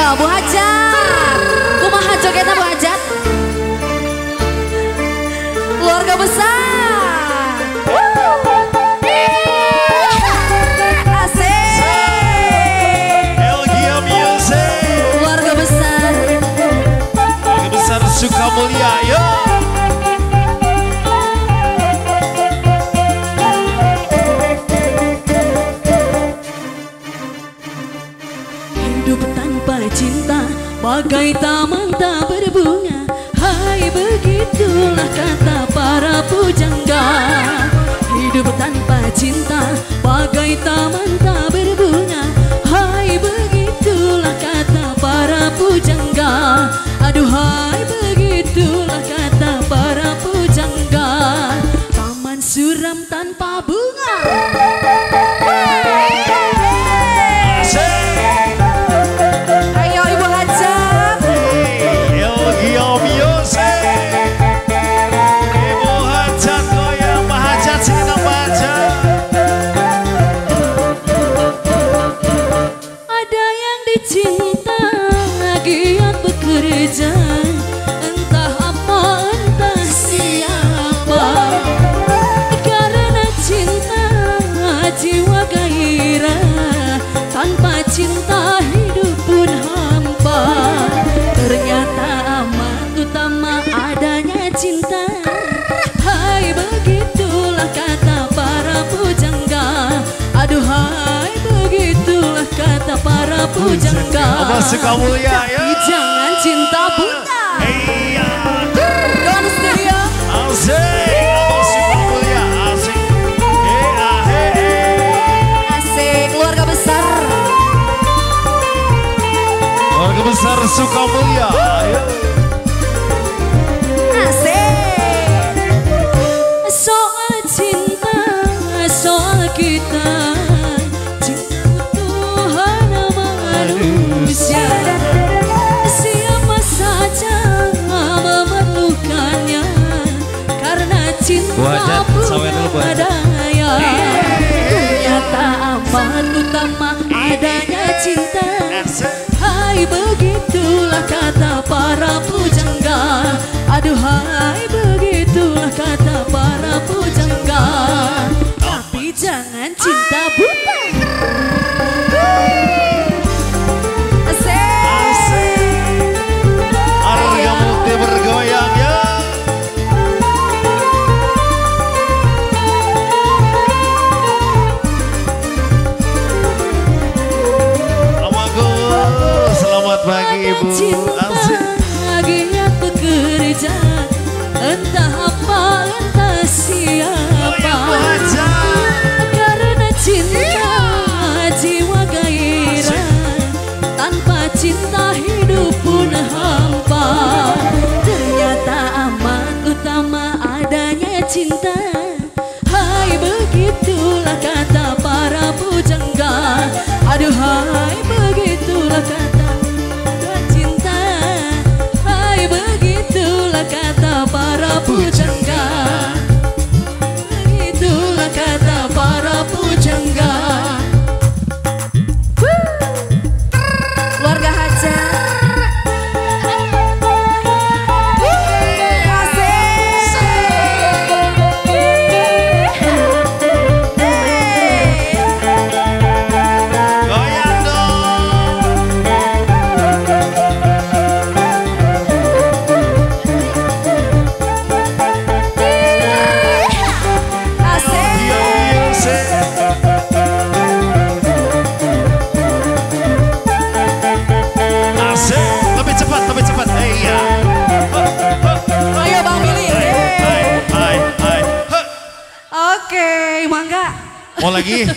Ayo Bu Hajat. Kumaha jogetna Bu Hajat? Keluarga besar. Asik. Elgia Music. Keluarga besar. Keluarga besar Sukamulya. Yo. Hidup tanpa cinta bagai taman tak berbunga. Hai begitulah kata para pujangga. Hidup tanpa cinta bagai taman tak berbunga. Hai begitulah kata para pujangga. Aduhai begitulah kata para pujangga. Taman suram tanpa bunga. Entah apa, entah siapa. Karena cinta jiwa gairah. Tanpa cinta hidup pun hampa. Ternyata amat utama adanya cinta. Hai begitulah kata para pujangga. Aduhai begitulah kata para pujangga. Abah Sukamulya ya. Jangan cinta buta. Iya. Don Stereo. Asik. Abah Sukamulya. Asik. Asik. Keluarga besar. Keluarga besar Sukamulya. Ayo. Asik. Soal cinta, soal kita. Cinta Tuhan manusia. Siapa saja memerlukannya. Karena cinta pun adanya. Ternyata amat utama adanya cinta. Hai begitulah kata para pujangga. Aduhai begitulah kata para pujangga. Tapi jangan cinta buta. Harga multi bergoyang ya. Amaku, selamat pagi Ibu. Asik. Giat bekerja. Entah apa, entah siapa. Karena cinta jiwa gairah. Tanpa cinta hidup pun hampa. Ternyata amat utama adanya cinta. Hai begitulah kata para pujangga. Aduhai begitulah kata cinta. Hai begitulah kata para pujangga. Begitulah kata para pujangga. Keluarga Hajat. Goyang dong. Asik. Elgia Music. Asik. Lebih cepat, lebih cepat. Iya. Ayo Bang Billy. Hai. Oke, mangga. Mau lagi?